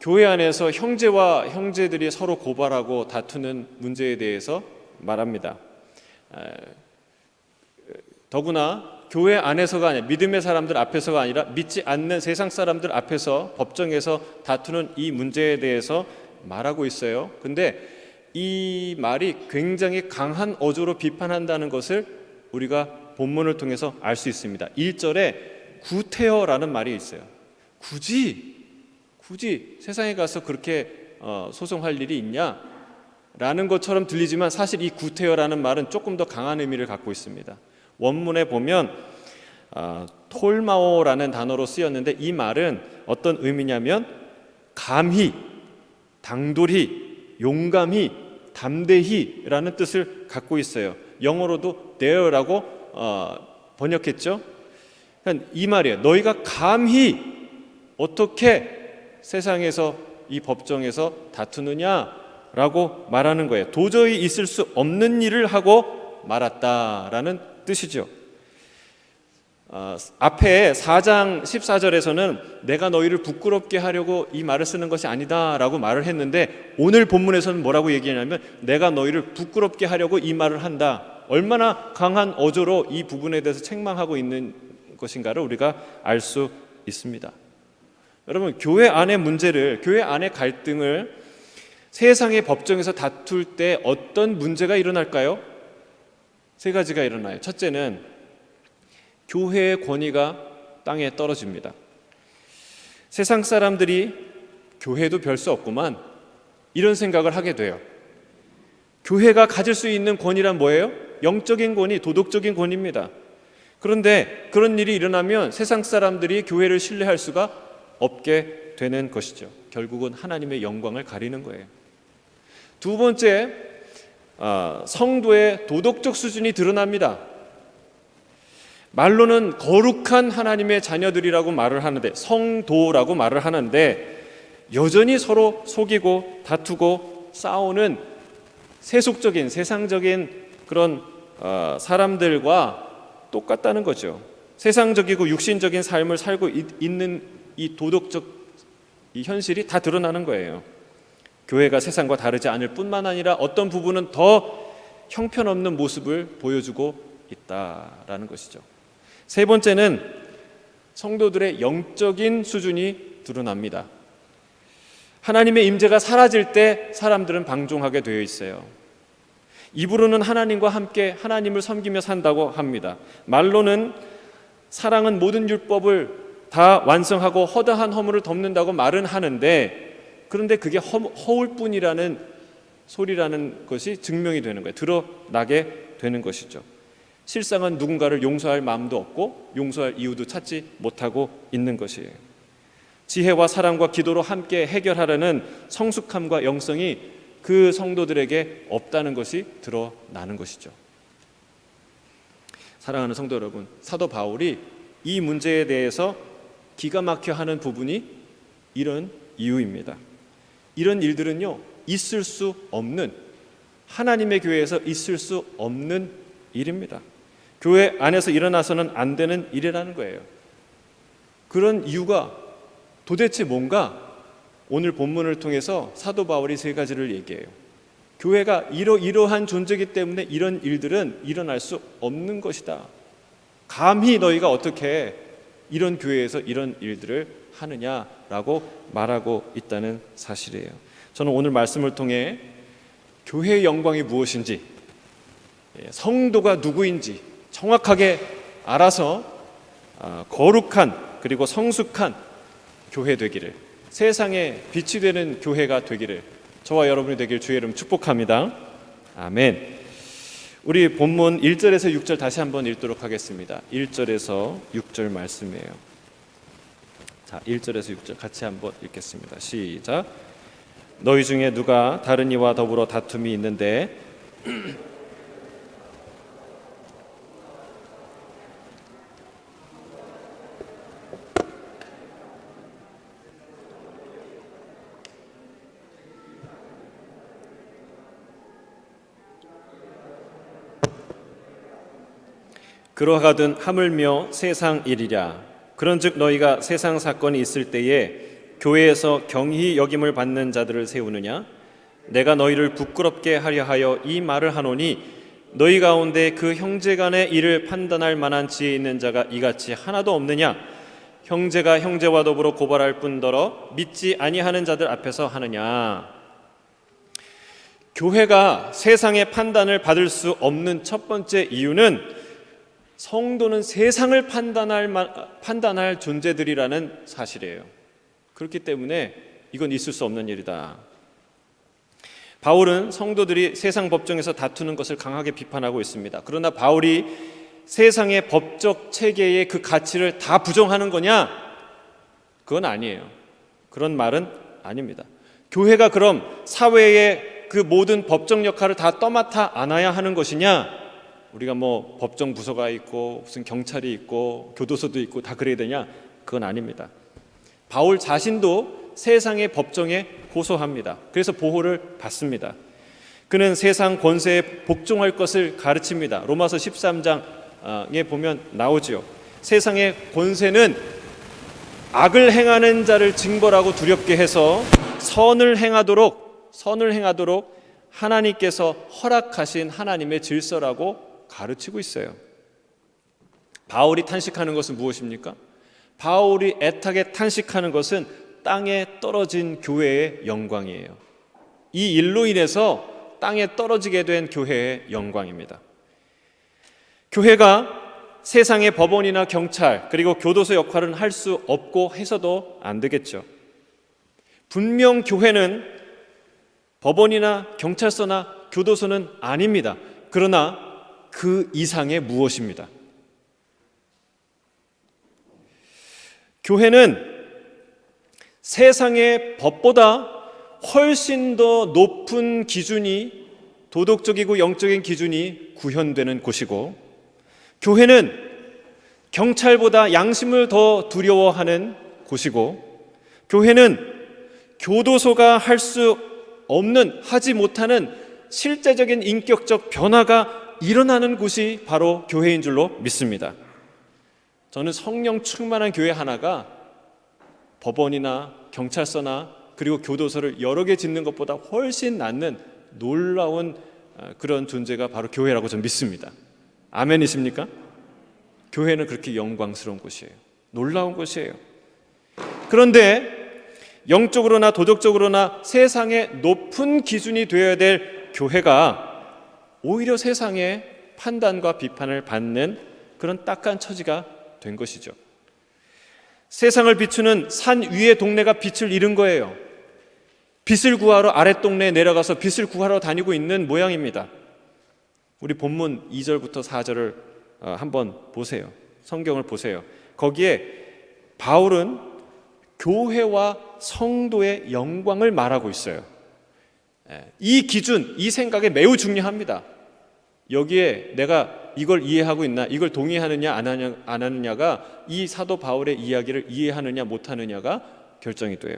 교회 안에서 형제와 형제들이 서로 고발하고 다투는 문제에 대해서 말합니다. 더구나 교회 안에서가 아니라 믿음의 사람들 앞에서가 아니라 믿지 않는 세상 사람들 앞에서 법정에서 다투는 이 문제에 대해서 말하고 있어요. 근데 이 말이 굉장히 강한 어조로 비판한다는 것을 우리가 본문을 통해서 알 수 있습니다. 1절에 구태여라는 말이 있어요. 굳이 세상에 가서 그렇게 소송할 일이 있냐? 라는 것처럼 들리지만 사실 이 구태여라는 말은 조금 더 강한 의미를 갖고 있습니다. 원문에 보면 톨마오라는 단어로 쓰였는데 이 말은 어떤 의미냐면 감히, 당돌히, 용감히, 담대히라는 뜻을 갖고 있어요. 영어로도 dare라고 번역했죠. 그러니까 이 말이에요. 너희가 감히 어떻게 세상에서 이 법정에서 다투느냐라고 말하는 거예요. 도저히 있을 수 없는 일을 하고 말았다라는 뜻이죠. 앞에 4장 14절에서는 내가 너희를 부끄럽게 하려고 이 말을 쓰는 것이 아니다 라고 말을 했는데 오늘 본문에서는 뭐라고 얘기하냐면 내가 너희를 부끄럽게 하려고 이 말을 한다. 얼마나 강한 어조로 이 부분에 대해서 책망하고 있는 것인가를 우리가 알 수 있습니다. 여러분, 교회 안의 문제를, 교회 안의 갈등을 세상의 법정에서 다툴 때 어떤 문제가 일어날까요? 세 가지가 일어나요. 첫째는 교회의 권위가 땅에 떨어집니다. 세상 사람들이 교회도 별 수 없구만 이런 생각을 하게 돼요. 교회가 가질 수 있는 권위란 뭐예요? 영적인 권위, 도덕적인 권위입니다. 그런데 그런 일이 일어나면 세상 사람들이 교회를 신뢰할 수가 없게 되는 것이죠. 결국은 하나님의 영광을 가리는 거예요. 두 번째, 성도의 도덕적 수준이 드러납니다. 말로는 거룩한 하나님의 자녀들이라고 말을 하는데, 성도라고 말을 하는데 여전히 서로 속이고 다투고 싸우는 세속적인, 세상적인 그런 사람들과 똑같다는 거죠. 세상적이고 육신적인 삶을 살고 있는 이 도덕적 이 현실이 다 드러나는 거예요. 교회가 세상과 다르지 않을 뿐만 아니라 어떤 부분은 더 형편없는 모습을 보여주고 있다라는 것이죠. 세 번째는 성도들의 영적인 수준이 드러납니다. 하나님의 임재가 사라질 때 사람들은 방종하게 되어 있어요. 입으로는 하나님과 함께 하나님을 섬기며 산다고 합니다. 말로는 사랑은 모든 율법을 다 완성하고 허다한 허물을 덮는다고 말은 하는데 그런데 그게 허울 뿐이라는 소리라는 것이 증명이 되는 거예요. 드러나게 되는 것이죠. 실상은 누군가를 용서할 마음도 없고 용서할 이유도 찾지 못하고 있는 것이에요. 지혜와 사랑과 기도로 함께 해결하려는 성숙함과 영성이 그 성도들에게 없다는 것이 드러나는 것이죠. 사랑하는 성도 여러분, 사도 바울이 이 문제에 대해서 기가 막혀 하는 부분이 이런 이유입니다. 이런 일들은요, 있을 수 없는, 하나님의 교회에서 있을 수 없는 일입니다. 교회 안에서 일어나서는 안 되는 일이라는 거예요. 그런 이유가 도대체 뭔가? 오늘 본문을 통해서 사도 바울이 세 가지를 얘기해요. 교회가 이러한 존재이기 때문에 이런 일들은 일어날 수 없는 것이다. 감히 너희가 어떻게 이런 교회에서 이런 일들을 하느냐라고 말하고 있다는 사실이에요. 저는 오늘 말씀을 통해 교회의 영광이 무엇인지, 성도가 누구인지 정확하게 알아서 거룩한 그리고 성숙한 교회 되기를, 세상에 빛이 되는 교회가 되기를 저와 여러분이 되길 주의 이름 축복합니다. 아멘. 우리 본문 1절에서 6절 다시 한번 읽도록 하겠습니다. 1절에서 6절 말씀이에요. 자, 1절에서 6절 같이 한번 읽겠습니다. 시작. 너희 중에 누가 다른 이와 더불어 다툼이 있는데 그러하든 하물며 세상 일이랴. 그런즉 너희가 세상 사건이 있을 때에 교회에서 경히 여김을 받는 자들을 세우느냐? 내가 너희를 부끄럽게 하려 하여 이 말을 하노니 너희 가운데 그 형제간의 일을 판단할 만한 지혜 있는 자가 이같이 하나도 없느냐? 형제가 형제와 더불어 고발할 뿐더러 믿지 아니하는 자들 앞에서 하느냐? 교회가 세상의 판단을 받을 수 없는 첫 번째 이유는 성도는 세상을 판단할 존재들이라는 사실이에요. 그렇기 때문에 이건 있을 수 없는 일이다. 바울은 성도들이 세상 법정에서 다투는 것을 강하게 비판하고 있습니다. 그러나 바울이 세상의 법적 체계의 그 가치를 다 부정하는 거냐? 그건 아니에요. 그런 말은 아닙니다. 교회가 그럼 사회의 그 모든 법적 역할을 다 떠맡아 안아야 하는 것이냐? 우리가 뭐 법정 부서가 있고 무슨 경찰이 있고 교도소도 있고 다 그래야 되냐? 그건 아닙니다. 바울 자신도 세상의 법정에 고소합니다. 그래서 보호를 받습니다. 그는 세상 권세에 복종할 것을 가르칩니다. 로마서 13장에 보면 나오죠. 세상의 권세는 악을 행하는 자를 징벌하고 두렵게 해서 선을 행하도록 하나님께서 허락하신 하나님의 질서라고 가르치고 있어요. 바울이 탄식하는 것은 무엇입니까? 바울이 애타게 탄식하는 것은 땅에 떨어진 교회의 영광이에요. 이 일로 인해서 땅에 떨어지게 된 교회의 영광입니다. 교회가 세상의 법원이나 경찰 그리고 교도소 역할은 할 수 없고 해서도 안 되겠죠. 분명 교회는 법원이나 경찰서나 교도소는 아닙니다. 그러나 그 이상의 무엇입니다. 교회는 세상의 법보다 훨씬 더 높은 기준이, 도덕적이고 영적인 기준이 구현되는 곳이고, 교회는 경찰보다 양심을 더 두려워하는 곳이고, 교회는 교도소가 할 수 없는, 하지 못하는 실제적인 인격적 변화가 일어나는 곳이 바로 교회인 줄로 믿습니다. 저는 성령 충만한 교회 하나가 법원이나 경찰서나 그리고 교도소를 여러 개 짓는 것보다 훨씬 낫는 놀라운 그런 존재가 바로 교회라고 저는 믿습니다. 아멘이십니까? 교회는 그렇게 영광스러운 곳이에요. 놀라운 곳이에요. 그런데 영적으로나 도덕적으로나 세상의 높은 기준이 되어야 될 교회가 오히려 세상의 판단과 비판을 받는 그런 딱한 처지가 된 것이죠. 세상을 비추는 산 위의 동네가 빛을 잃은 거예요. 빛을 구하러 아랫동네에 내려가서 빛을 구하러 다니고 있는 모양입니다. 우리 본문 2절부터 4절을 한번 보세요. 성경을 보세요. 거기에 바울은 교회와 성도의 영광을 말하고 있어요. 이 기준, 이 생각이 매우 중요합니다. 여기에 내가 이걸 이해하고 있나, 이걸 동의하느냐 안 하느냐가 이 사도 바울의 이야기를 이해하느냐 못하느냐가 결정이 돼요.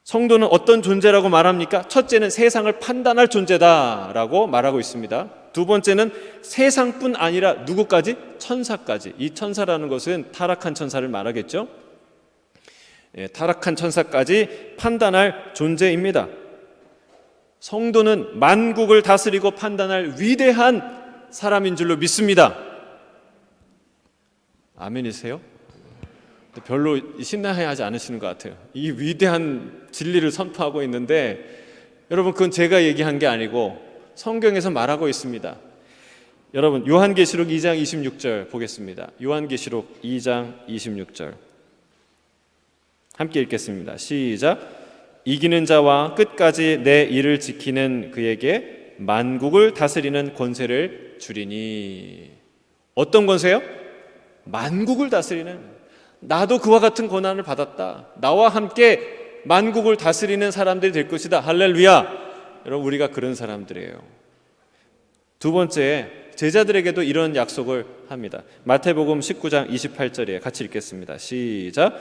성도는 어떤 존재라고 말합니까? 첫째는 세상을 판단할 존재다라고 말하고 있습니다. 두 번째는 세상뿐 아니라 누구까지? 천사까지. 이 천사라는 것은 타락한 천사를 말하겠죠. 타락한 천사까지 판단할 존재입니다. 성도는 만국을 다스리고 판단할 위대한 사람인 줄로 믿습니다. 아멘이세요? 별로 신나해하지 않으시는 것 같아요. 이 위대한 진리를 선포하고 있는데 여러분, 그건 제가 얘기한 게 아니고 성경에서 말하고 있습니다. 여러분, 요한계시록 2장 26절 보겠습니다. 요한계시록 2장 26절 함께 읽겠습니다. 시작. 이기는 자와 끝까지 내 일을 지키는 그에게 만국을 다스리는 권세를 주리니. 어떤 권세요? 만국을 다스리는. 나도 그와 같은 권한을 받았다. 나와 함께 만국을 다스리는 사람들이 될 것이다. 할렐루야. 여러분, 우리가 그런 사람들이에요. 두 번째, 제자들에게도 이런 약속을 합니다. 마태복음 19장 28절에 같이 읽겠습니다. 시작.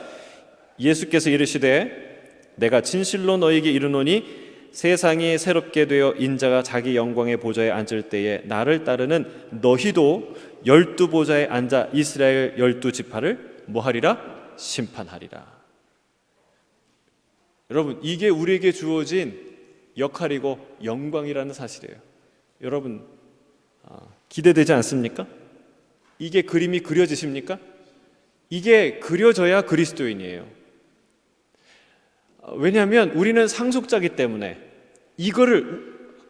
예수께서 이르시되 내가 진실로 너희에게 이르노니 세상이 새롭게 되어 인자가 자기 영광의 보좌에 앉을 때에 나를 따르는 너희도 12보좌에 앉아 이스라엘 12지파를 뭐하리라? 심판하리라. 여러분, 이게 우리에게 주어진 역할이고 영광이라는 사실이에요. 여러분, 기대되지 않습니까? 이게 그림이 그려지십니까? 이게 그려져야 그리스도인이에요. 왜냐하면 우리는 상속자이기 때문에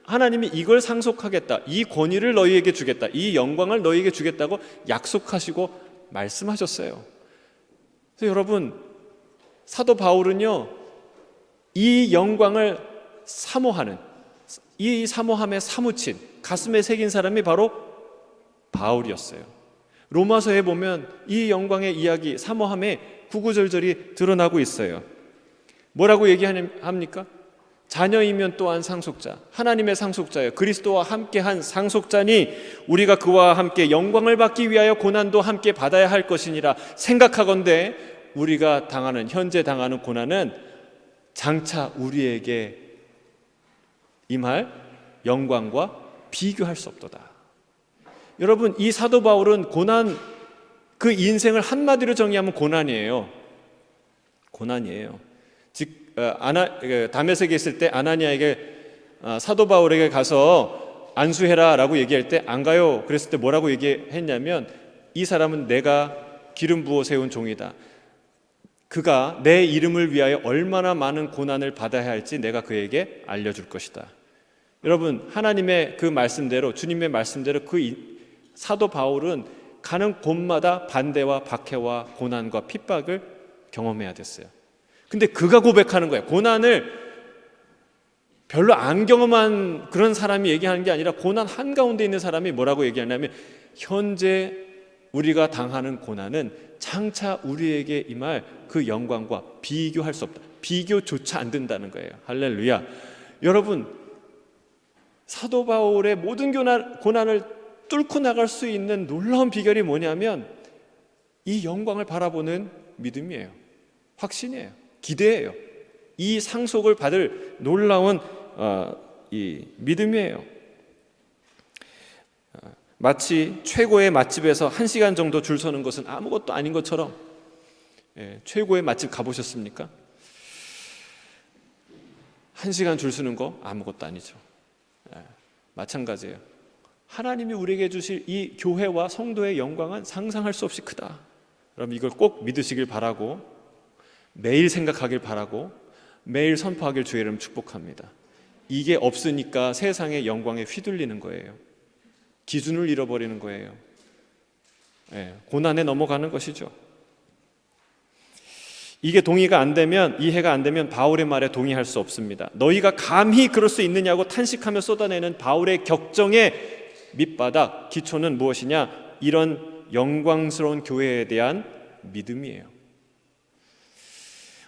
하나님이 이걸 상속하겠다, 이 권위를 너희에게 주겠다, 이 영광을 너희에게 주겠다고 약속하시고 말씀하셨어요. 그래서 여러분, 사도 바울은요, 이 영광을 사모하는, 이 사모함에 사무친, 가슴에 새긴 사람이 바로 바울이었어요. 로마서에 보면 이 영광의 이야기, 사모함에 구구절절히 드러나고 있어요. 뭐라고 얘기합니까? 자녀이면 또한 상속자, 하나님의 상속자예요. 그리스도와 함께한 상속자니 우리가 그와 함께 영광을 받기 위하여 고난도 함께 받아야 할 것이니라. 생각하건대 우리가 현재 당하는 고난은 장차 우리에게 임할 영광과 비교할 수 없도다. 여러분, 이 사도 바울은 고난, 그 인생을 한마디로 정의하면 고난이에요. 다메섹에 있을 때 아나니아에게 사도 바울에게 가서 안수해라 라고 얘기할 때 안 가요. 그랬을 때 뭐라고 얘기했냐면, 이 사람은 내가 기름 부어 세운 종이다. 그가 내 이름을 위하여 얼마나 많은 고난을 받아야 할지 내가 그에게 알려줄 것이다. 여러분, 하나님의 그 말씀대로, 주님의 말씀대로 사도 바울은 가는 곳마다 반대와 박해와 고난과 핍박을 경험해야 됐어요. 근데 그가 고백하는 거예요. 고난을 별로 안 경험한 그런 사람이 얘기하는 게 아니라 고난 한가운데 있는 사람이 뭐라고 얘기하냐면, 현재 우리가 당하는 고난은 장차 우리에게 임할 그 영광과 비교할 수 없다. 비교조차 안 된다는 거예요. 할렐루야. 여러분, 사도 바울의 모든 고난을 뚫고 나갈 수 있는 놀라운 비결이 뭐냐면 이 영광을 바라보는 믿음이에요. 확신이에요. 기대예요. 이 상속을 받을 놀라운 이 믿음이에요. 마치 최고의 맛집에서 1시간 정도 줄 서는 것은 아무것도 아닌 것처럼, 최고의 맛집 가보셨습니까? 1시간 줄 서는 거 아무것도 아니죠. 마찬가지예요. 하나님이 우리에게 주실 이 교회와 성도의 영광은 상상할 수 없이 크다. 여러분, 이걸 꼭 믿으시길 바라고, 매일 생각하길 바라고, 매일 선포하길 주의 이름 축복합니다. 이게 없으니까 세상의 영광에 휘둘리는 거예요. 기준을 잃어버리는 거예요. 고난에 넘어가는 것이죠. 이게 동의가 안 되면, 이해가 안 되면 바울의 말에 동의할 수 없습니다. 너희가 감히 그럴 수 있느냐고 탄식하며 쏟아내는 바울의 격정의 밑바닥, 기초는 무엇이냐? 이런 영광스러운 교회에 대한 믿음이에요.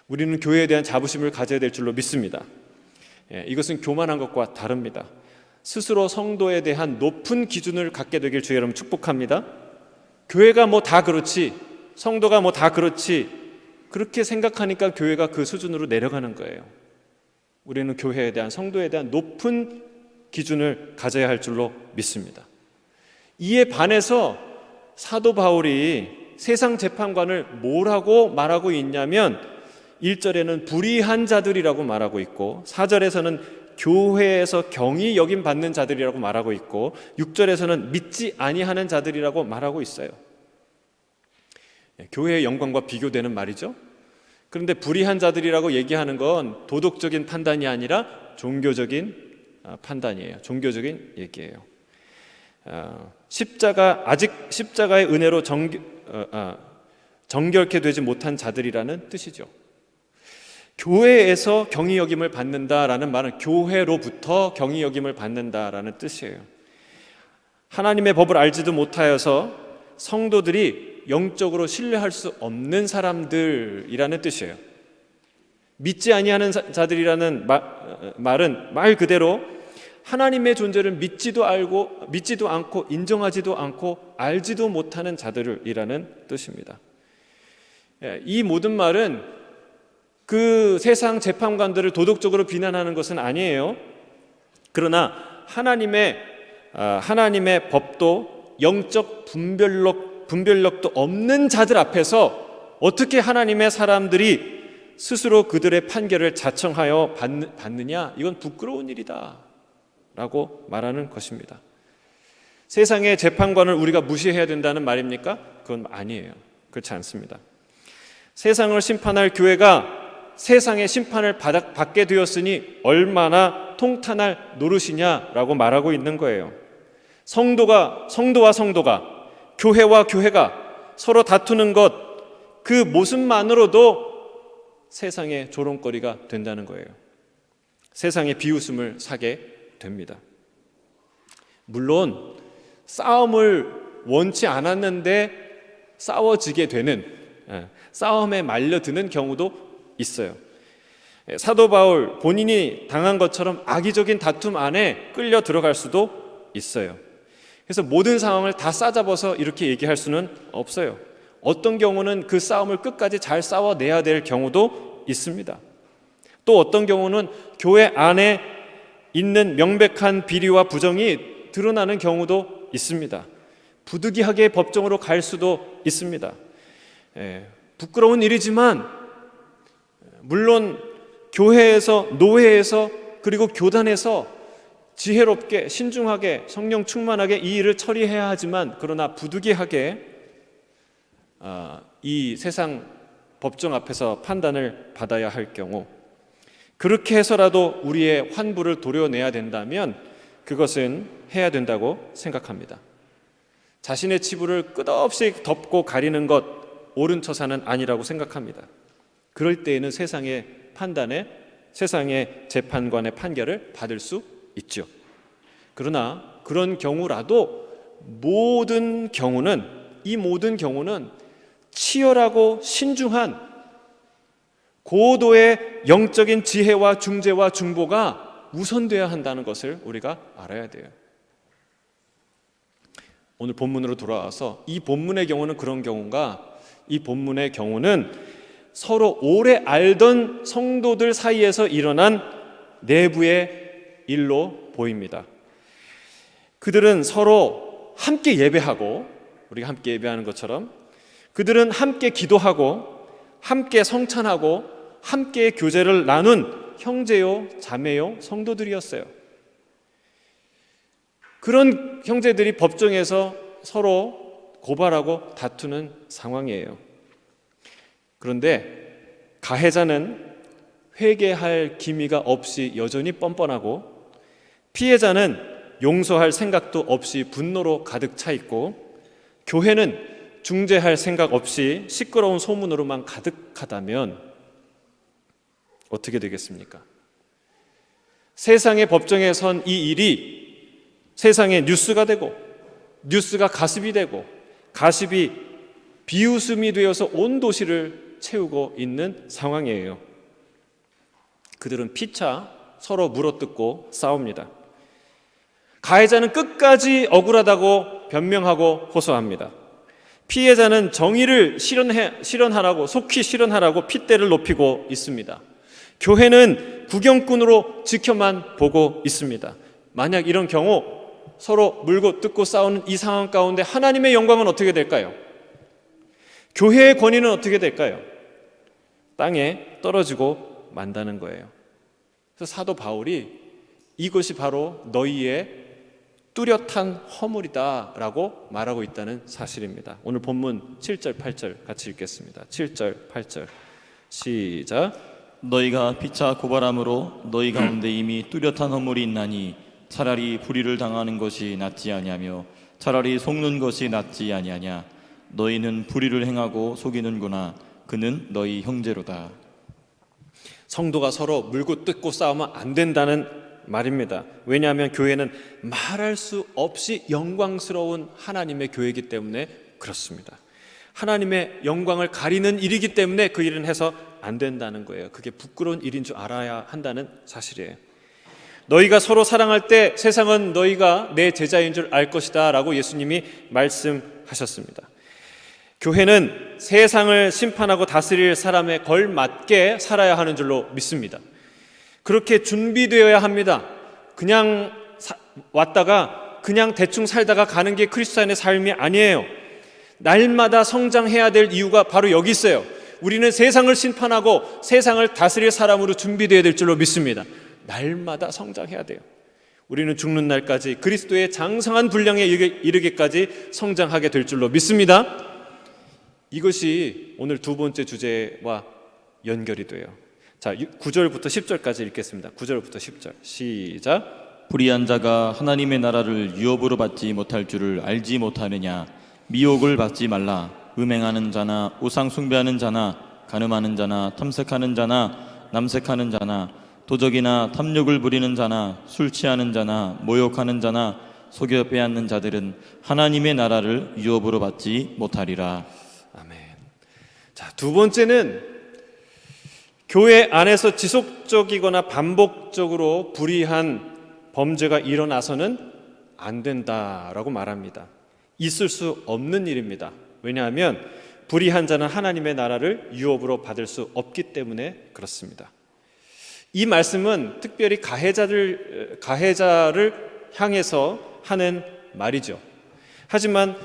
우리는 교회에 대한 자부심을 가져야 될 줄로 믿습니다. 이것은 교만한 것과 다릅니다. 스스로 성도에 대한 높은 기준을 갖게 되길 주의 여러분 축복합니다. 교회가 뭐 다 그렇지, 성도가 뭐 다 그렇지, 그렇게 생각하니까 교회가 그 수준으로 내려가는 거예요. 우리는 교회에 대한, 성도에 대한 높은 기준을 가져야 할 줄로 믿습니다. 이에 반해서 사도 바울이 세상 재판관을 뭐라고 말하고 있냐면, 1절에는 불의한 자들이라고 말하고 있고, 4절에서는 교회에서 경히 여김 받는 자들이라고 말하고 있고, 6절에서는 믿지 아니하는 자들이라고 말하고 있어요. 교회의 영광과 비교되는 말이죠. 그런데 불의한 자들이라고 얘기하는 건 도덕적인 판단이 아니라 종교적인 판단이에요. 종교적인 얘기예요. 아직 십자가의 은혜로 정결케 되지 못한 자들이라는 뜻이죠. 교회에서 경히 여김을 받는다라는 말은 교회로부터 경히 여김을 받는다라는 뜻이에요. 하나님의 법을 알지도 못하여서 성도들이 영적으로 신뢰할 수 없는 사람들이라는 뜻이에요. 믿지 아니하는 자들이라는 말은 말 그대로 하나님의 존재를 믿지도 않고 인정하지도 않고 알지도 못하는 자들이라는 뜻입니다. 이 모든 말은 그 세상 재판관들을 도덕적으로 비난하는 것은 아니에요. 그러나 하나님의 법도 영적 분별력도 없는 자들 앞에서 어떻게 하나님의 사람들이 스스로 그들의 판결을 자청하여 받느냐? 이건 부끄러운 일이다 라고 말하는 것입니다. 세상의 재판관을 우리가 무시해야 된다는 말입니까? 그건 아니에요. 그렇지 않습니다. 세상을 심판할 교회가 세상의 심판을 받게 되었으니 얼마나 통탄할 노릇이냐라고 말하고 있는 거예요. 성도와 성도가, 교회와 교회가 서로 다투는 것, 그 모습만으로도 세상의 조롱거리가 된다는 거예요. 세상의 비웃음을 사게 됩니다. 물론 싸움을 원치 않았는데 싸워지게 되는, 싸움에 말려드는 경우도 있어요. 사도 바울 본인이 당한 것처럼 악의적인 다툼 안에 끌려 들어갈 수도 있어요. 그래서 모든 상황을 다 싸잡아서 이렇게 얘기할 수는 없어요. 어떤 경우는 그 싸움을 끝까지 잘 싸워내야 될 경우도 있습니다. 또 어떤 경우는 교회 안에 있는 명백한 비리와 부정이 드러나는 경우도 있습니다. 부득이하게 법정으로 갈 수도 있습니다. 부끄러운 일이지만 물론 교회에서, 노회에서, 그리고 교단에서 지혜롭게, 신중하게, 성령 충만하게 이 일을 처리해야 하지만, 그러나 부득이하게 이 세상 법정 앞에서 판단을 받아야 할 경우, 그렇게 해서라도 우리의 환부를 도려내야 된다면 그것은 해야 된다고 생각합니다. 자신의 치부를 끝없이 덮고 가리는 것, 옳은 처사는 아니라고 생각합니다. 그럴 때에는 세상의 판단에, 세상의 재판관의 판결을 받을 수 있죠. 그러나 그런 경우라도 이 모든 경우는 치열하고 신중한 고도의 영적인 지혜와 중재와 중보가 우선되어야 한다는 것을 우리가 알아야 돼요. 오늘 본문으로 돌아와서 이 본문의 경우는 그런 경우인가? 이 본문의 경우는 서로 오래 알던 성도들 사이에서 일어난 내부의 일로 보입니다. 그들은 서로 함께 예배하고, 우리가 함께 예배하는 것처럼 그들은 함께 기도하고 함께 성찬하고 함께 교제를 나눈 형제요 자매요 성도들이었어요. 그런 형제들이 법정에서 서로 고발하고 다투는 상황이에요. 그런데 가해자는 회개할 기미가 없이 여전히 뻔뻔하고, 피해자는 용서할 생각도 없이 분노로 가득 차 있고, 교회는 중재할 생각 없이 시끄러운 소문으로만 가득하다면 어떻게 되겠습니까? 세상의 법정에 선 이 일이 세상의 뉴스가 되고, 뉴스가 가십이 되고, 가십이 비웃음이 되어서 온 도시를 채우고 있는 상황이에요. 그들은 피차 서로 물어뜯고 싸웁니다. 가해자는 끝까지 억울하다고 변명하고 호소합니다. 피해자는 정의를 실현하라고, 속히 실현하라고 핏대를 높이고 있습니다. 교회는 구경꾼으로 지켜만 보고 있습니다. 만약 이런 경우 서로 물고 뜯고 싸우는 이 상황 가운데 하나님의 영광은 어떻게 될까요? 교회의 권위는 어떻게 될까요? 땅에 떨어지고 만다는 거예요. 그래서 사도 바울이 이것이 바로 너희의 뚜렷한 허물이다 라고 말하고 있다는 사실입니다. 오늘 본문 7절 8절 같이 읽겠습니다. 7절 8절 시작. 너희가 피차 고발함으로 너희 가운데 이미 뚜렷한 허물이 있나니 차라리 불의를 당하는 것이 낫지 아니하며 차라리 속는 것이 낫지 아니하냐. 너희는 불의를 행하고 속이는구나. 그는 너희 형제로다. 성도가 서로 물고 뜯고 싸우면 안 된다는 말입니다. 왜냐하면 교회는 말할 수 없이 영광스러운 하나님의 교회이기 때문에 그렇습니다. 하나님의 영광을 가리는 일이기 때문에 그 일은 해서 안 된다는 거예요. 그게 부끄러운 일인 줄 알아야 한다는 사실이에요. 너희가 서로 사랑할 때 세상은 너희가 내 제자인 줄 알 것이다 라고 예수님이 말씀하셨습니다. 교회는 세상을 심판하고 다스릴 사람에 걸맞게 살아야 하는 줄로 믿습니다. 그렇게 준비되어야 합니다. 그냥 왔다가 그냥 대충 살다가 가는 게 크리스찬의 삶이 아니에요. 날마다 성장해야 될 이유가 바로 여기 있어요. 우리는 세상을 심판하고 세상을 다스릴 사람으로 준비되어야 될 줄로 믿습니다. 날마다 성장해야 돼요. 우리는 죽는 날까지 그리스도의 장성한 분량에 이르기까지 성장하게 될 줄로 믿습니다. 이것이 오늘 두 번째 주제와 연결이 돼요. 자, 9절부터 10절까지 읽겠습니다. 9절부터 10절 시작. 불의한 자가 하나님의 나라를 유업으로 받지 못할 줄을 알지 못하느냐. 미혹을 받지 말라. 음행하는 자나 우상 숭배하는 자나 간음하는 자나 탐색하는 자나 남색하는 자나 도적이나 탐욕을 부리는 자나 술 취하는 자나 모욕하는 자나 속여 빼앗는 자들은 하나님의 나라를 유업으로 받지 못하리라. 아멘. 자, 두 번째는 교회 안에서 지속적이거나 반복적으로 불의한 범죄가 일어나서는 안 된다라고 말합니다. 있을 수 없는 일입니다. 왜냐하면 불의한 자는 하나님의 나라를 유업으로 받을 수 없기 때문에 그렇습니다. 이 말씀은 특별히 가해자를 향해서 하는 말이죠. 하지만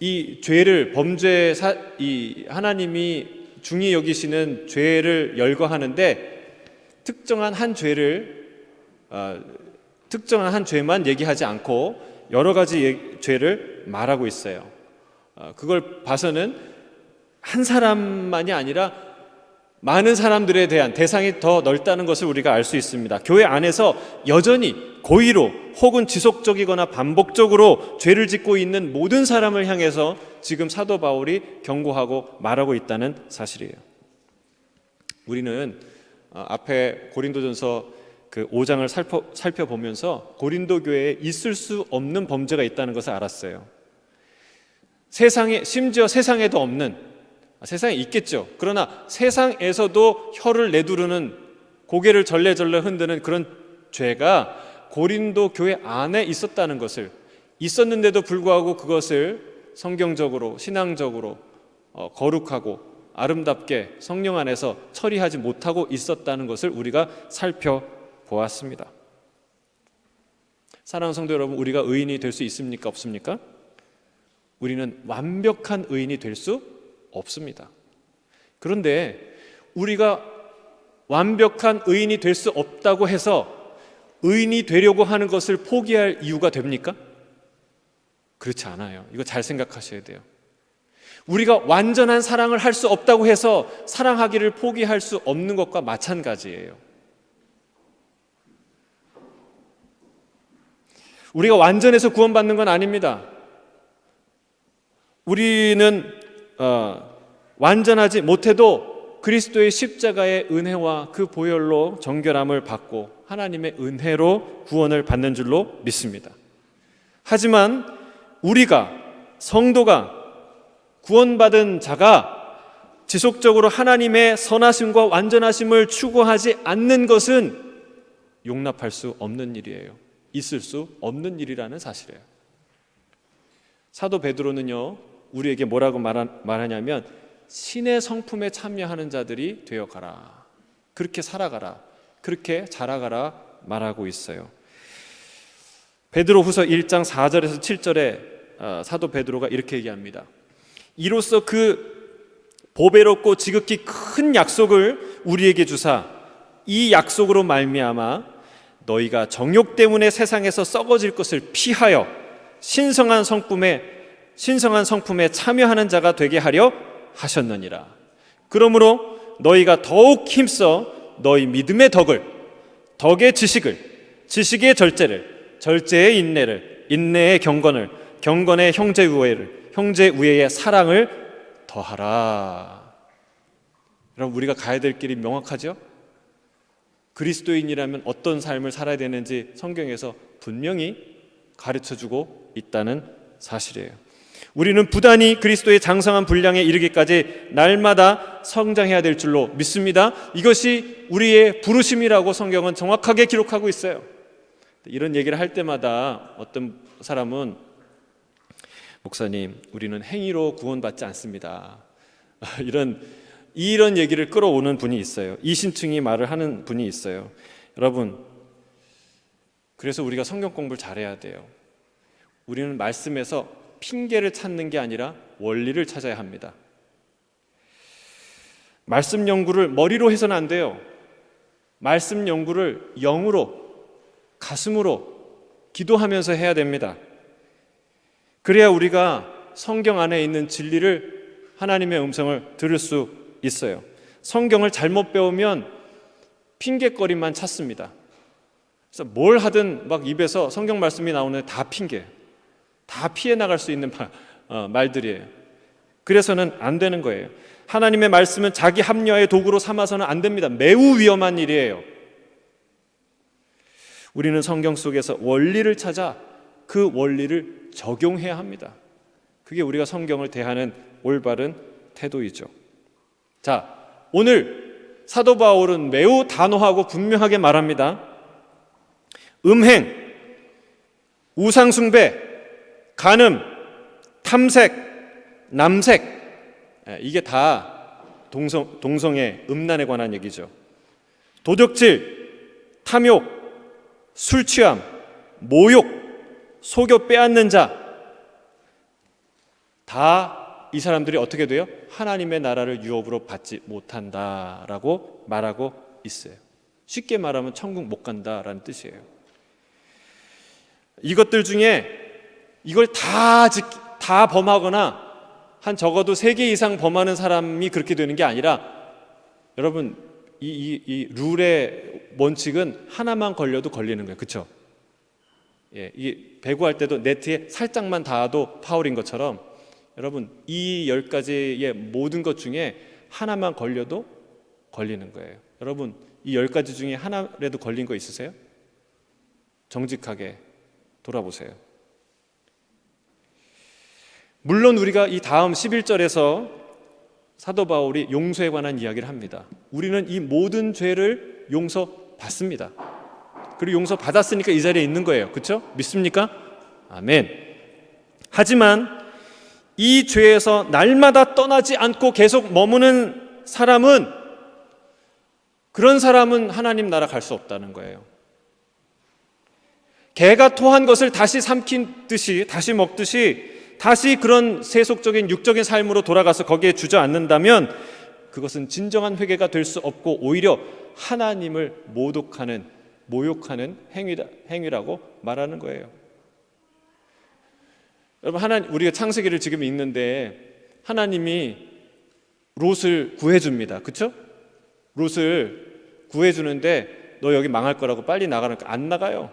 이 죄를 이 하나님이 중히 여기시는 죄를 열거하는데 특정한 한 죄만 얘기하지 않고 여러 가지 죄를 말하고 있어요. 그걸 봐서는 한 사람만이 아니라 많은 사람들에 대한 대상이 더 넓다는 것을 우리가 알 수 있습니다. 교회 안에서 여전히 고의로 혹은 지속적이거나 반복적으로 죄를 짓고 있는 모든 사람을 향해서 지금 사도 바울이 경고하고 말하고 있다는 사실이에요. 우리는 앞에 고린도전서 그 5장을 살펴보면서 고린도 교회에 있을 수 없는 범죄가 있다는 것을 알았어요. 심지어 세상에도 없는, 세상에 있겠죠. 그러나 세상에서도 혀를 내두르는, 고개를 절레절레 흔드는 그런 죄가 고린도 교회 안에 있었다는 것을, 있었는데도 불구하고 그것을 성경적으로, 신앙적으로 거룩하고 아름답게 성령 안에서 처리하지 못하고 있었다는 것을 우리가 살펴보았습니다. 사랑하는 성도 여러분, 우리가 의인이 될 수 있습니까? 없습니까? 우리는 완벽한 의인이 될 수 없습니다. 그런데 우리가 완벽한 의인이 될 수 없다고 해서 의인이 되려고 하는 것을 포기할 이유가 됩니까? 그렇지 않아요. 이거 잘 생각하셔야 돼요. 우리가 완전한 사랑을 할 수 없다고 해서 사랑하기를 포기할 수 없는 것과 마찬가지예요. 우리가 완전해서 구원받는 건 아닙니다. 우리는 완전하지 못해도 그리스도의 십자가의 은혜와 그 보혈로 정결함을 받고 하나님의 은혜로 구원을 받는 줄로 믿습니다. 하지만 우리가, 성도가, 구원받은 자가 지속적으로 하나님의 선하심과 완전하심을 추구하지 않는 것은 용납할 수 없는 일이에요. 있을 수 없는 일이라는 사실이에요. 사도 베드로는요, 우리에게 뭐라고 말하냐면 신의 성품에 참여하는 자들이 되어가라, 그렇게 살아가라, 그렇게 자라가라 말하고 있어요. 베드로후서 1장 4절에서 7절에 사도 베드로가 이렇게 얘기합니다. 이로써 그 보배롭고 지극히 큰 약속을 우리에게 주사 이 약속으로 말미암아 너희가 정욕 때문에 세상에서 썩어질 것을 피하여 신성한 성품에 참여하는 자가 되게 하려 하셨느니라. 그러므로 너희가 더욱 힘써 너희 믿음의 덕을, 덕의 지식을, 지식의 절제를, 절제의 인내를, 인내의 경건을, 경건의 형제 우애를, 형제 우애의 사랑을 더하라. 여러분, 우리가 가야 될 길이 명확하죠? 그리스도인이라면 어떤 삶을 살아야 되는지 성경에서 분명히 가르쳐주고 있다는 사실이에요. 우리는 부단히 그리스도의 장성한 분량에 이르기까지 날마다 성장해야 될 줄로 믿습니다. 이것이 우리의 부르심이라고 성경은 정확하게 기록하고 있어요. 이런 얘기를 할 때마다 어떤 사람은 목사님, 우리는 행위로 구원받지 않습니다. 이런 얘기를 끌어오는 분이 있어요. 이신층이 말을 하는 분이 있어요. 여러분, 그래서 우리가 성경 공부를 잘해야 돼요. 우리는 말씀에서 핑계를 찾는 게 아니라 원리를 찾아야 합니다. 말씀 연구를 머리로 해서는 안 돼요. 말씀 연구를 영으로, 가슴으로 기도하면서 해야 됩니다. 그래야 우리가 성경 안에 있는 진리를, 하나님의 음성을 들을 수 있어요. 성경을 잘못 배우면 핑계거리만 찾습니다. 그래서 뭘 하든 막 입에서 성경 말씀이 나오는데 다 핑계, 다 피해 나갈 수 있는 말들이에요. 그래서는 안 되는 거예요. 하나님의 말씀은 자기 합리화의 도구로 삼아서는 안 됩니다. 매우 위험한 일이에요. 우리는 성경 속에서 원리를 찾아 그 원리를 적용해야 합니다. 그게 우리가 성경을 대하는 올바른 태도이죠. 자, 오늘 사도 바울은 매우 단호하고 분명하게 말합니다. 음행, 우상숭배, 간음, 탐색, 남색, 이게 다 동성애, 음란에 관한 얘기죠. 도적질, 탐욕, 술취함, 모욕, 속여 빼앗는 자, 다 이 사람들이 어떻게 돼요? 하나님의 나라를 유업으로 받지 못한다라고 말하고 있어요. 쉽게 말하면 천국 못 간다라는 뜻이에요. 이것들 중에 이걸 다 범하거나 한 적어도 3개 이상 범하는 사람이 그렇게 되는 게 아니라, 여러분 이 룰의 원칙은 하나만 걸려도 걸리는 거예요. 그렇죠? 예, 이 배구할 때도 네트에 살짝만 닿아도 파울인 것처럼, 여러분 이 10가지의 모든 것 중에 하나만 걸려도 걸리는 거예요. 여러분 이 10가지 중에 하나라도 걸린 거 있으세요? 정직하게 돌아보세요. 물론 우리가 이 다음 11절에서 사도 바울이 용서에 관한 이야기를 합니다. 우리는 이 모든 죄를 용서받습니다. 그리고 용서받았으니까 이 자리에 있는 거예요. 그렇죠? 믿습니까? 아멘. 하지만 이 죄에서 날마다 떠나지 않고 계속 머무는 사람은, 그런 사람은 하나님 나라 갈 수 없다는 거예요. 개가 토한 것을 다시 삼키듯이, 다시 먹듯이 다시 그런 세속적인 육적인 삶으로 돌아가서 거기에 주저앉는다면 그것은 진정한 회개가 될 수 없고 오히려 하나님을 모욕하는 행위라고 말하는 거예요. 여러분, 우리가 창세기를 지금 읽는데 하나님이 롯을 구해줍니다. 그렇죠? 롯을 구해주는데 너 여기 망할 거라고 빨리 나가니까 안 나가요.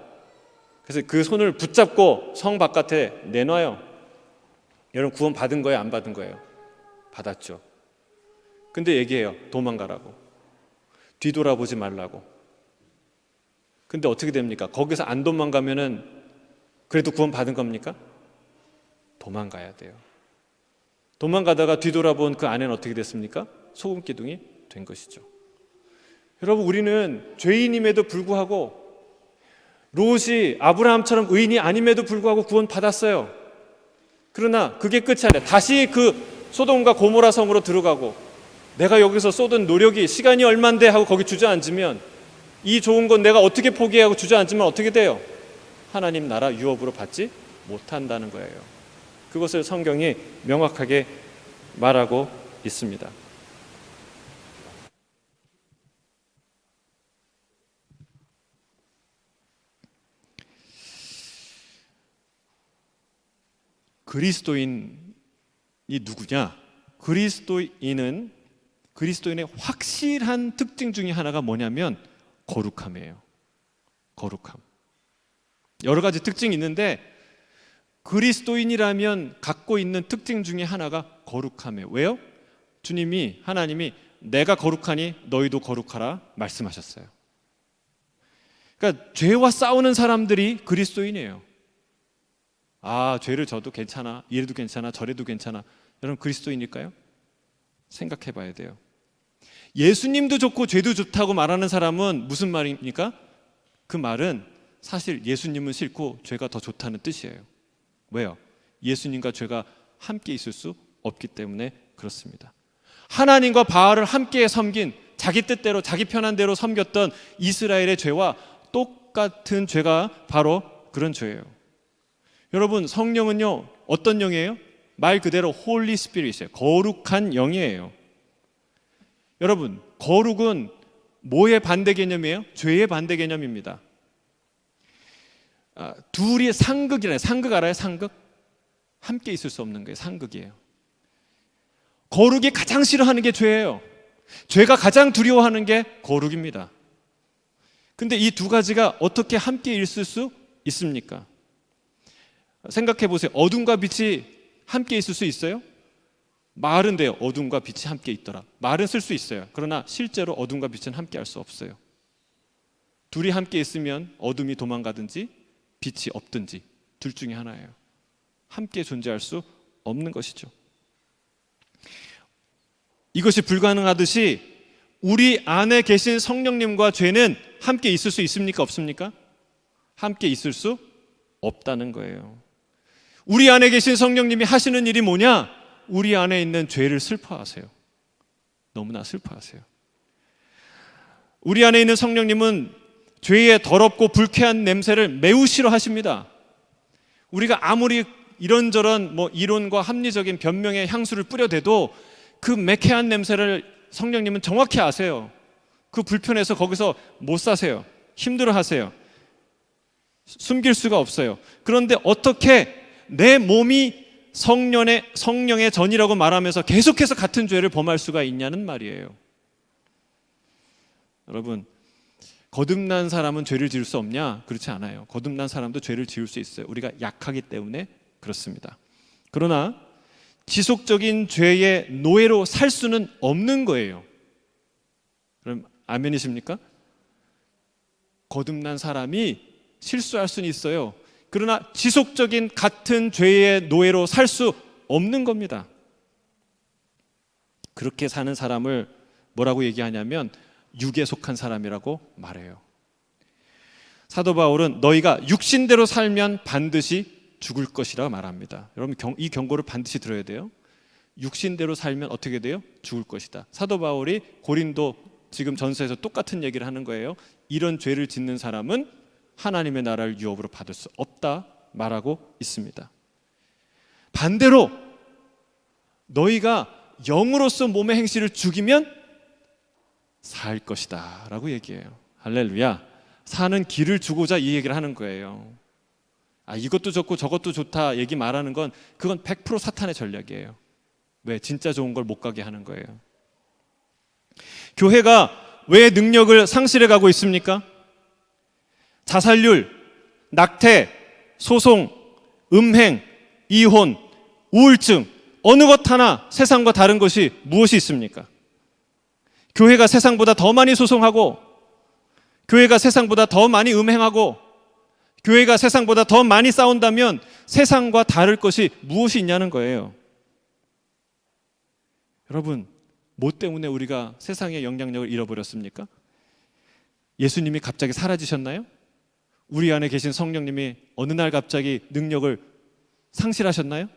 그래서 그 손을 붙잡고 성 바깥에 내놔요. 여러분 구원 받은 거예요? 안 받은 거예요? 받았죠. 근데 얘기해요. 도망가라고. 뒤돌아보지 말라고. 근데 어떻게 됩니까? 거기서 안 도망가면은 그래도 구원 받은 겁니까? 도망가야 돼요. 도망가다가 뒤돌아본 그 아내는 어떻게 됐습니까? 소금 기둥이 된 것이죠. 여러분, 우리는 죄인임에도 불구하고, 롯이 아브라함처럼 의인이 아님에도 불구하고 구원 받았어요. 그러나 그게 끝이 아니라 다시 그 소돔과 고모라 성으로 들어가고, 내가 여기서 쏟은 노력이 시간이 얼만데 하고 거기 주저앉으면, 이 좋은 건 내가 어떻게 포기하고 주저앉으면 어떻게 돼요? 하나님 나라 유업으로 받지 못한다는 거예요. 그것을 성경이 명확하게 말하고 있습니다. 그리스도인이 누구냐? 그리스도인의 확실한 특징 중에 하나가 뭐냐면 거룩함이에요. 거룩함. 여러 가지 특징이 있는데 그리스도인이라면 갖고 있는 특징 중에 하나가 거룩함이에요. 왜요? 하나님이 내가 거룩하니 너희도 거룩하라 말씀하셨어요. 그러니까 죄와 싸우는 사람들이 그리스도인이에요. 아, 죄를 져도 괜찮아, 이래도 괜찮아, 저래도 괜찮아. 여러분 그리스도인일까요? 생각해 봐야 돼요. 예수님도 좋고 죄도 좋다고 말하는 사람은 무슨 말입니까? 그 말은 사실 예수님은 싫고 죄가 더 좋다는 뜻이에요. 왜요? 예수님과 죄가 함께 있을 수 없기 때문에 그렇습니다. 하나님과 바알을 함께 섬긴, 자기 뜻대로 자기 편한 대로 섬겼던 이스라엘의 죄와 똑같은 죄가 바로 그런 죄예요. 여러분, 성령은요 어떤 영이에요? 말 그대로 홀리 스피릿이에요. 거룩한 영이에요. 여러분, 거룩은 뭐의 반대 개념이에요? 죄의 반대 개념입니다. 둘이 상극이라요. 상극 알아요? 상극? 함께 있을 수 없는 거예요. 상극이에요. 거룩이 가장 싫어하는 게 죄예요. 죄가 가장 두려워하는 게 거룩입니다. 근데 이 두 가지가 어떻게 함께 있을 수 있습니까? 생각해 보세요. 어둠과 빛이 함께 있을 수 있어요? 말은 돼요. 어둠과 빛이 함께 있더라. 말은 쓸 수 있어요. 그러나 실제로 어둠과 빛은 함께 할 수 없어요. 둘이 함께 있으면 어둠이 도망가든지 빛이 없든지 둘 중에 하나예요. 함께 존재할 수 없는 것이죠. 이것이 불가능하듯이 우리 안에 계신 성령님과 죄는 함께 있을 수 있습니까? 없습니까? 함께 있을 수 없다는 거예요. 우리 안에 계신 성령님이 하시는 일이 뭐냐? 우리 안에 있는 죄를 슬퍼하세요. 너무나 슬퍼하세요. 우리 안에 있는 성령님은 죄의 더럽고 불쾌한 냄새를 매우 싫어하십니다. 우리가 아무리 이런저런 이론과 합리적인 변명의 향수를 뿌려대도 그 매캐한 냄새를 성령님은 정확히 아세요. 그 불편해서 거기서 못 사세요. 힘들어하세요. 숨길 수가 없어요. 그런데 어떻게 내 몸이 성령의 전이라고 말하면서 계속해서 같은 죄를 범할 수가 있냐는 말이에요. 여러분, 거듭난 사람은 죄를 지을 수 없냐? 그렇지 않아요. 거듭난 사람도 죄를 지을 수 있어요. 우리가 약하기 때문에 그렇습니다. 그러나 지속적인 죄의 노예로 살 수는 없는 거예요. 그럼 아멘이십니까? 거듭난 사람이 실수할 수는 있어요. 그러나 지속적인 같은 죄의 노예로 살 수 없는 겁니다. 그렇게 사는 사람을 뭐라고 얘기하냐면 육에 속한 사람이라고 말해요. 사도 바울은 너희가 육신대로 살면 반드시 죽을 것이라 말합니다. 여러분, 이 경고를 반드시 들어야 돼요. 육신대로 살면 어떻게 돼요? 죽을 것이다. 사도 바울이 고린도 지금 전서에서 똑같은 얘기를 하는 거예요. 이런 죄를 짓는 사람은 하나님의 나라를 유업으로 받을 수 없다 말하고 있습니다. 반대로 너희가 영으로서 몸의 행실을 죽이면 살 것이다 라고 얘기해요. 할렐루야. 사는 길을 주고자 이 얘기를 하는 거예요. 이것도 좋고 저것도 좋다 얘기 말하는 건 그건 100% 사탄의 전략이에요. 왜? 진짜 좋은 걸 못 가게 하는 거예요. 교회가 왜 능력을 상실해 가고 있습니까? 자살률, 낙태, 소송, 음행, 이혼, 우울증, 어느 것 하나 세상과 다른 것이 무엇이 있습니까? 교회가 세상보다 더 많이 소송하고, 교회가 세상보다 더 많이 음행하고, 교회가 세상보다 더 많이 싸운다면 세상과 다를 것이 무엇이 있냐는 거예요. 여러분, 뭐 때문에 우리가 세상의 영향력을 잃어버렸습니까? 예수님이 갑자기 사라지셨나요? 우리 안에 계신 성령님이 어느 날 갑자기 능력을 상실하셨나요?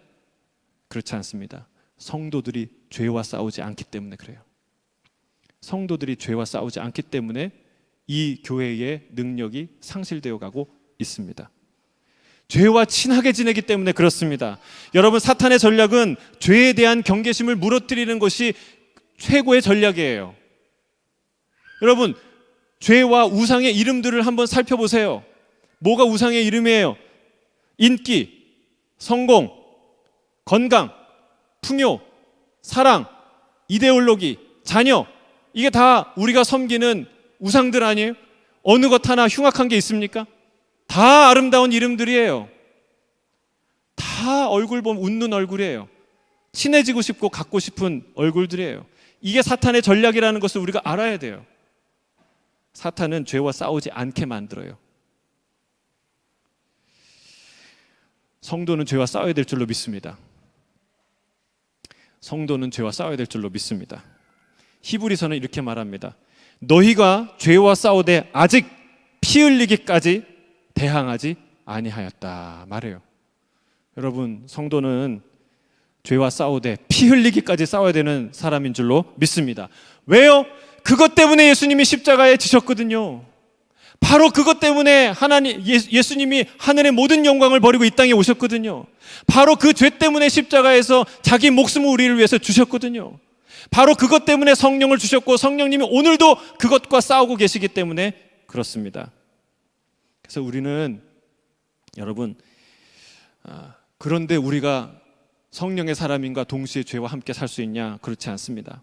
그렇지 않습니다. 성도들이 죄와 싸우지 않기 때문에 그래요. 성도들이 죄와 싸우지 않기 때문에 이 교회의 능력이 상실되어 가고 있습니다. 죄와 친하게 지내기 때문에 그렇습니다. 여러분, 사탄의 전략은 죄에 대한 경계심을 무너뜨리는 것이 최고의 전략이에요. 여러분, 죄와 우상의 이름들을 한번 살펴보세요. 뭐가 우상의 이름이에요? 인기, 성공, 건강, 풍요, 사랑, 이데올로기, 자녀, 이게 다 우리가 섬기는 우상들 아니에요? 어느 것 하나 흉악한 게 있습니까? 다 아름다운 이름들이에요. 다 얼굴 보면 웃는 얼굴이에요. 친해지고 싶고 갖고 싶은 얼굴들이에요. 이게 사탄의 전략이라는 것을 우리가 알아야 돼요. 사탄은 죄와 싸우지 않게 만들어요. 성도는 죄와 싸워야 될 줄로 믿습니다. 성도는 죄와 싸워야 될 줄로 믿습니다. 히브리서는 이렇게 말합니다. 너희가 죄와 싸우되 아직 피 흘리기까지 대항하지 아니하였다 말해요. 여러분, 성도는 죄와 싸우되 피 흘리기까지 싸워야 되는 사람인 줄로 믿습니다. 왜요? 그것 때문에 예수님이 십자가에 지셨거든요. 바로 그것 때문에 예수님이 하늘의 모든 영광을 버리고 이 땅에 오셨거든요. 바로 그 죄 때문에 십자가에서 자기 목숨을 우리를 위해서 주셨거든요. 바로 그것 때문에 성령을 주셨고 성령님이 오늘도 그것과 싸우고 계시기 때문에 그렇습니다. 그래서 우리는 여러분, 그런데 우리가 성령의 사람인가 동시에 죄와 함께 살 수 있냐? 그렇지 않습니다.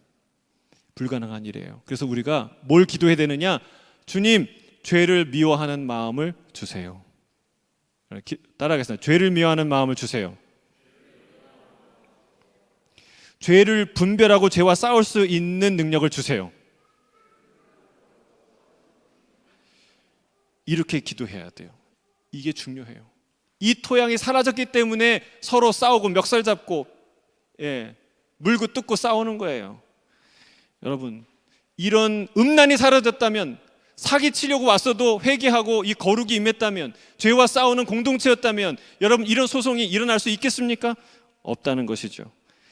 불가능한 일이에요. 그래서 우리가 뭘 기도해야 되느냐? 주님, 죄를 미워하는 마음을 주세요. 따라하겠습니다. 죄를 미워하는 마음을 주세요. 죄를 분별하고 죄와 싸울 수 있는 능력을 주세요. 이렇게 기도해야 돼요. 이게 중요해요. 이 토양이 사라졌기 때문에 서로 싸우고 멱살 잡고 물고 뜯고 싸우는 거예요. 여러분, 이런 음란이 사라졌다면, 사기치려고 왔어도 회개하고 이 거룩이 임했다면, 죄와 싸우는 공동체였다면 여러분, 이런 소송이 일어날 수 있겠습니까? 없다는 것이죠.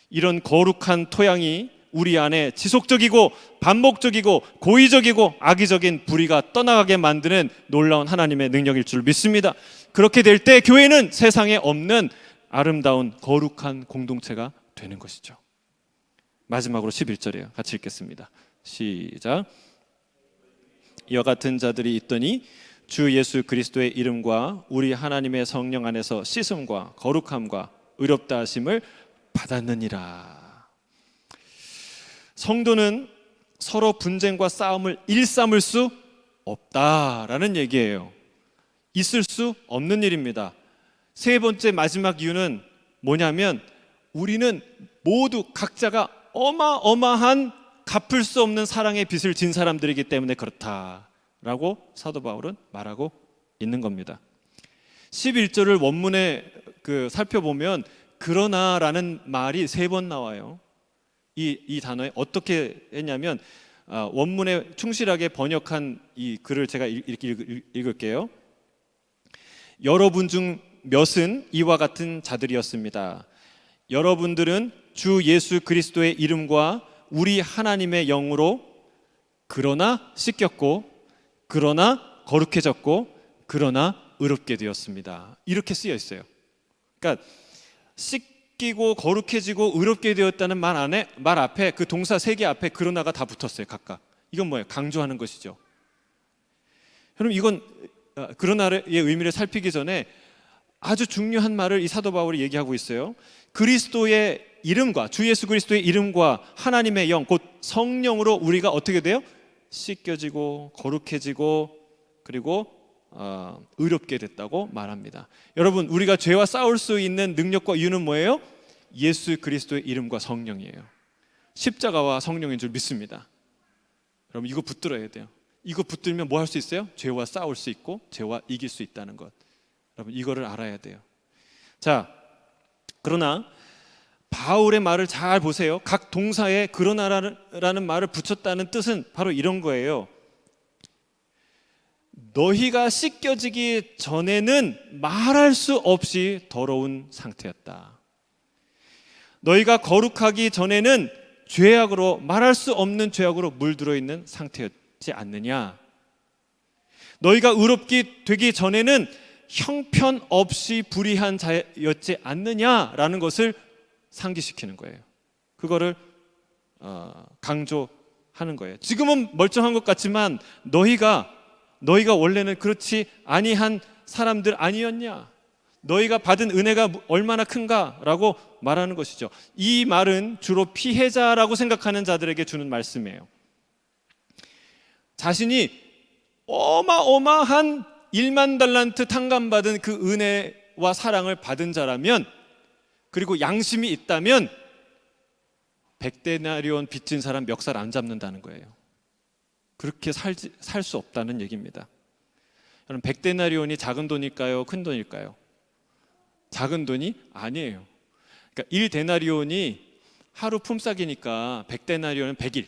이런 거룩한 토양이 우리 안에 지속적이고 반복적이고 고의적이고 악의적인 불의가 떠나가게 만드는 놀라운 하나님의 능력일 줄 믿습니다. 그렇게 될 때 교회는 세상에 없는 아름다운 거룩한 공동체가 되는 것이죠. 마지막으로 11절이에요. 같이 읽겠습니다. 시작. 이와 같은 자들이 있더니 주 예수 그리스도의 이름과 우리 하나님의 성령 안에서 씻음과 거룩함과 의롭다 하심을 받았느니라. 성도는 서로 분쟁과 싸움을 일삼을 수 없다라는 얘기예요. 있을 수 없는 일입니다. 세 번째 마지막 이유는 뭐냐면, 우리는 모두 각자가 어마어마한 갚을 수 없는 사랑의 빚을 진 사람들이기 때문에 그렇다라고 사도 바울은 말하고 있는 겁니다. 11절을 원문에 살펴보면 그러나라는 말이 3번 나와요. 이 단어에 어떻게 했냐면, 원문에 충실하게 번역한 이 글을 제가 이렇게 읽을게요. 여러분 중 몇은 이와 같은 자들이었습니다. 여러분들은 주 예수 그리스도의 이름과 우리 하나님의 영으로 그러나 씻겼고, 그러나 거룩해졌고, 그러나 의롭게 되었습니다. 이렇게 쓰여 있어요. 그러니까 씻기고 거룩해지고 의롭게 되었다는 말 앞에 그 동사 3개 앞에 그러나가 다 붙었어요. 각각. 이건 뭐예요? 강조하는 것이죠. 여러분, 이건 그러나의 의미를 살피기 전에 아주 중요한 말을 이 사도 바울이 얘기하고 있어요. 그리스도의 이름과, 주 예수 그리스도의 이름과 하나님의 영, 곧 성령으로 우리가 어떻게 돼요? 씻겨지고 거룩해지고 그리고 의롭게 됐다고 말합니다. 여러분, 우리가 죄와 싸울 수 있는 능력과 이유는 뭐예요? 예수 그리스도의 이름과 성령이에요. 십자가와 성령인 줄 믿습니다. 여러분, 이거 붙들어야 돼요. 이거 붙들면 뭐 할 수 있어요? 죄와 싸울 수 있고 죄와 이길 수 있다는 것. 여러분, 이거를 알아야 돼요. 자, 그러나 바울의 말을 잘 보세요. 각 동사에 그러나라는 말을 붙였다는 뜻은 바로 이런 거예요. 너희가 씻겨지기 전에는 말할 수 없이 더러운 상태였다. 너희가 거룩하기 전에는 죄악으로, 말할 수 없는 죄악으로 물들어 있는 상태였지 않느냐. 너희가 의롭게 되기 전에는 형편없이 불의한 자였지 않느냐라는 것을 상기시키는 거예요. 그거를 강조하는 거예요. 지금은 멀쩡한 것 같지만 너희가 원래는 그렇지 아니한 사람들 아니었냐? 너희가 받은 은혜가 얼마나 큰가라고 말하는 것이죠. 이 말은 주로 피해자라고 생각하는 자들에게 주는 말씀이에요. 자신이 어마어마한 1만 달란트 탕감받은 그 은혜와 사랑을 받은 자라면, 그리고 양심이 있다면 100데나리온 빚진 사람 멱살 안 잡는다는 거예요. 그렇게 살 수 없다는 얘기입니다. 여러분, 100데나리온이 작은 돈일까요? 큰 돈일까요? 작은 돈이 아니에요. 그러니까 1데나리온이 하루 품삯이니까 100데나리온은 100일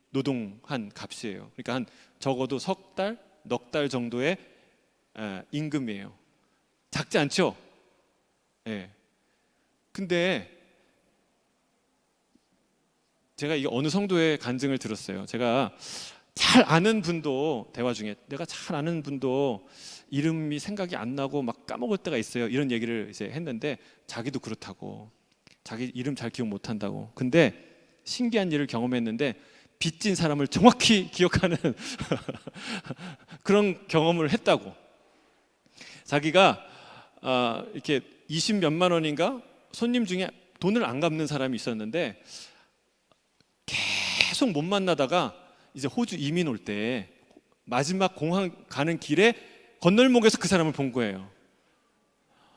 노동한 값이에요. 그러니까 한 적어도 석 달, 넉 달 정도의 임금이에요. 작지 않죠? 예. 근데 제가 이게 어느 성도의 간증을 들었어요. 제가 잘 아는 분도, 대화 중에 내가 잘 아는 분도 이름이 생각이 안 나고 막 까먹을 때가 있어요. 이런 얘기를 이제 했는데, 자기도 그렇다고, 자기 이름 잘 기억 못 한다고. 근데 신기한 일을 경험했는데 빚진 사람을 정확히 기억하는 그런 경험을 했다고. 자기가 이렇게 20몇만 원인가 손님 중에 돈을 안 갚는 사람이 있었는데 계속 못 만나다가 이제 호주 이민 올 때 마지막 공항 가는 길에 건널목에서 그 사람을 본 거예요.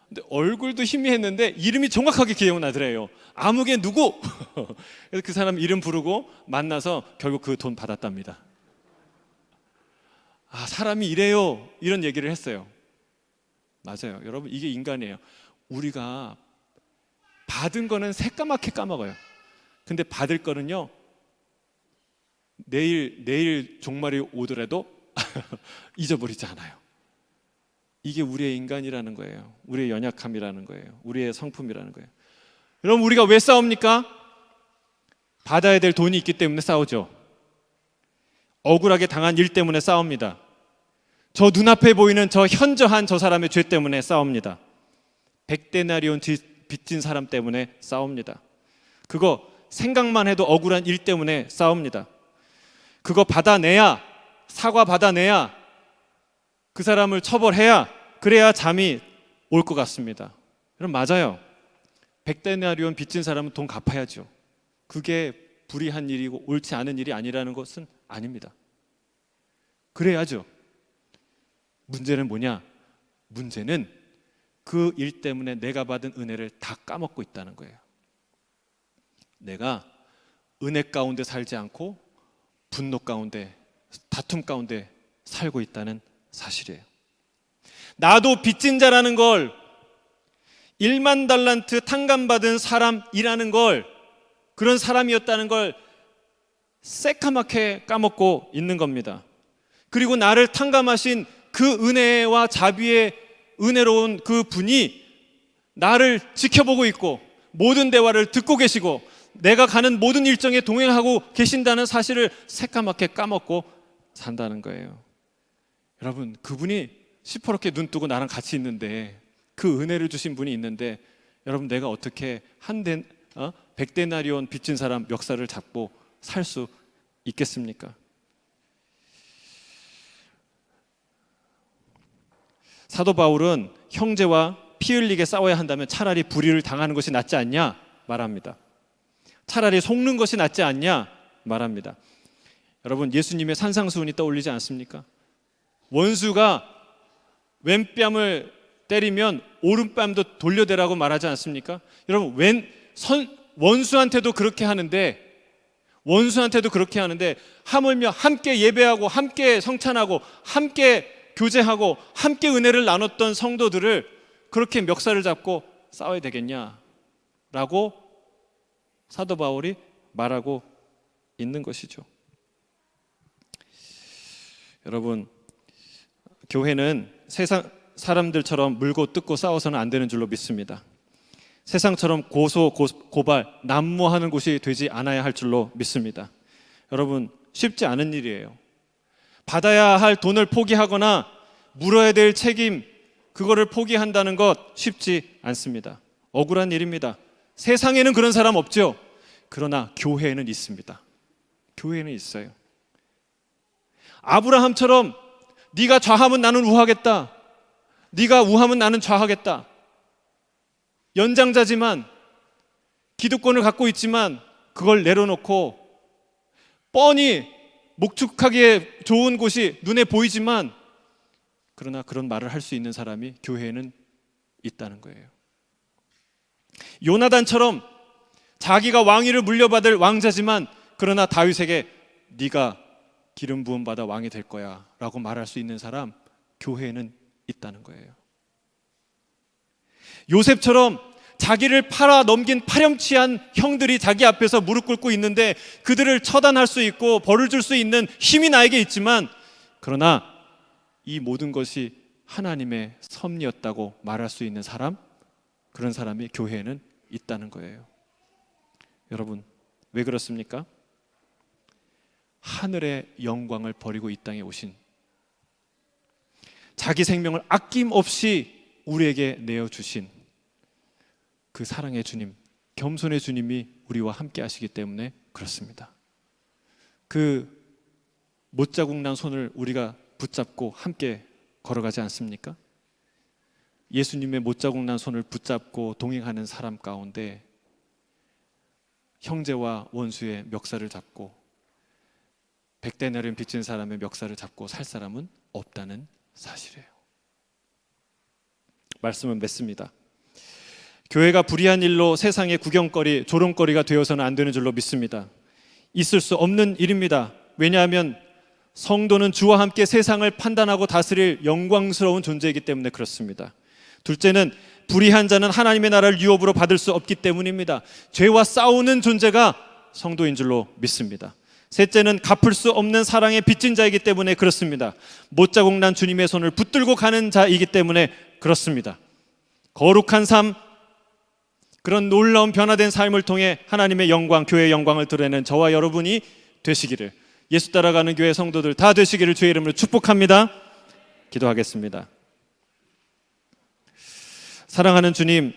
근데 얼굴도 희미했는데 이름이 정확하게 기억나더래요. 아무개 누구? 그래서 그 사람 이름 부르고 만나서 결국 그 돈 받았답니다. 아, 사람이 이래요. 이런 얘기를 했어요. 맞아요. 여러분, 이게 인간이에요. 우리가 받은 거는 새까맣게 까먹어요. 근데 받을 거는요, 내일 종말이 오더라도 잊어버리지 않아요. 이게 우리의 인간이라는 거예요. 우리의 연약함이라는 거예요. 우리의 성품이라는 거예요. 여러분, 우리가 왜 싸웁니까? 받아야 될 돈이 있기 때문에 싸우죠. 억울하게 당한 일 때문에 싸웁니다. 저 눈앞에 보이는 저 현저한 저 사람의 죄 때문에 싸웁니다. 100데나리온 빚진 사람 때문에 싸웁니다. 그거 생각만 해도 억울한 일 때문에 싸웁니다. 그거 받아내야, 사과 받아내야, 그 사람을 처벌해야, 그래야 잠이 올 것 같습니다. 그럼 맞아요. 100데나리온 빚진 사람은 돈 갚아야죠. 그게 불의한 일이고 옳지 않은 일이 아니라는 것은 아닙니다. 그래야죠. 문제는 뭐냐? 문제는 그 일 때문에 내가 받은 은혜를 다 까먹고 있다는 거예요. 내가 은혜 가운데 살지 않고 분노 가운데, 다툼 가운데 살고 있다는 사실이에요. 나도 빚진 자라는 걸, 1만 달란트 탕감받은 사람이라는 걸, 그런 사람이었다는 걸 새까맣게 까먹고 있는 겁니다. 그리고 나를 탕감하신 그 은혜와 자비의 은혜로운 그 분이 나를 지켜보고 있고 모든 대화를 듣고 계시고 내가 가는 모든 일정에 동행하고 계신다는 사실을 새까맣게 까먹고 산다는 거예요. 여러분, 그분이 시퍼렇게 눈 뜨고 나랑 같이 있는데, 그 은혜를 주신 분이 있는데, 여러분, 내가 어떻게 100데나리온 빚진 사람 멱살을 잡고 살 수 있겠습니까? 사도 바울은 형제와 피 흘리게 싸워야 한다면 차라리 불의를 당하는 것이 낫지 않냐 말합니다. 차라리 속는 것이 낫지 않냐 말합니다. 여러분, 예수님의 산상수훈이 떠올리지 않습니까? 원수가 왼뺨을 때리면 오른뺨도 돌려대라고 말하지 않습니까? 여러분, 원수한테도 그렇게 하는데 하물며 함께 예배하고 함께 성찬하고 함께 교제하고 함께 은혜를 나눴던 성도들을 그렇게 멱살을 잡고 싸워야 되겠냐라고 사도 바울이 말하고 있는 것이죠. 여러분, 교회는 세상 사람들처럼 물고 뜯고 싸워서는 안 되는 줄로 믿습니다. 세상처럼 고발, 난무하는 곳이 되지 않아야 할 줄로 믿습니다. 여러분, 쉽지 않은 일이에요. 받아야 할 돈을 포기하거나 물어야 될 책임, 그거를 포기한다는 것 쉽지 않습니다. 억울한 일입니다. 세상에는 그런 사람 없죠. 그러나 교회에는 있습니다. 교회에는 있어요. 아브라함처럼 네가 좌하면 나는 우하겠다, 네가 우하면 나는 좌하겠다, 연장자지만 기득권을 갖고 있지만 그걸 내려놓고 뻔히 목축하기에 좋은 곳이 눈에 보이지만 그러나 그런 말을 할 수 있는 사람이 교회에는 있다는 거예요. 요나단처럼 자기가 왕위를 물려받을 왕자지만 그러나 다윗에게 네가 기름 부음 받아 왕이 될 거야 라고 말할 수 있는 사람, 교회에는 있다는 거예요. 요셉처럼 자기를 팔아 넘긴 파렴치한 형들이 자기 앞에서 무릎 꿇고 있는데 그들을 처단할 수 있고 벌을 줄 수 있는 힘이 나에게 있지만 그러나 이 모든 것이 하나님의 섭리였다고 말할 수 있는 사람, 그런 사람이 교회에는 있다는 거예요. 여러분, 왜 그렇습니까? 하늘의 영광을 버리고 이 땅에 오신, 자기 생명을 아낌없이 우리에게 내어주신 그 사랑의 주님, 겸손의 주님이 우리와 함께 하시기 때문에 그렇습니다. 그 못자국 난 손을 우리가 붙잡고 함께 걸어가지 않습니까? 예수님의 못자국 난 손을 붙잡고 동행하는 사람 가운데 형제와 원수의 멱살을 잡고 백대나를 빚진 사람의 멱살을 잡고 살 사람은 없다는 사실이에요. 말씀은 맺습니다. 교회가 불의한 일로 세상의 구경거리, 조롱거리가 되어서는 안 되는 줄로 믿습니다. 있을 수 없는 일입니다. 왜냐하면 성도는 주와 함께 세상을 판단하고 다스릴 영광스러운 존재이기 때문에 그렇습니다. 둘째는 불의한 자는 하나님의 나라를 유업으로 받을 수 없기 때문입니다. 죄와 싸우는 존재가 성도인 줄로 믿습니다. 셋째는 갚을 수 없는 사랑의 빚진 자이기 때문에 그렇습니다. 못자국 난 주님의 손을 붙들고 가는 자이기 때문에 그렇습니다. 거룩한 삶, 그런 놀라운 변화된 삶을 통해 하나님의 영광, 교회의 영광을 드러내는 저와 여러분이 되시기를, 예수 따라가는 교회 성도들 다 되시기를 주의 이름으로 축복합니다. 기도하겠습니다. 사랑하는 주님,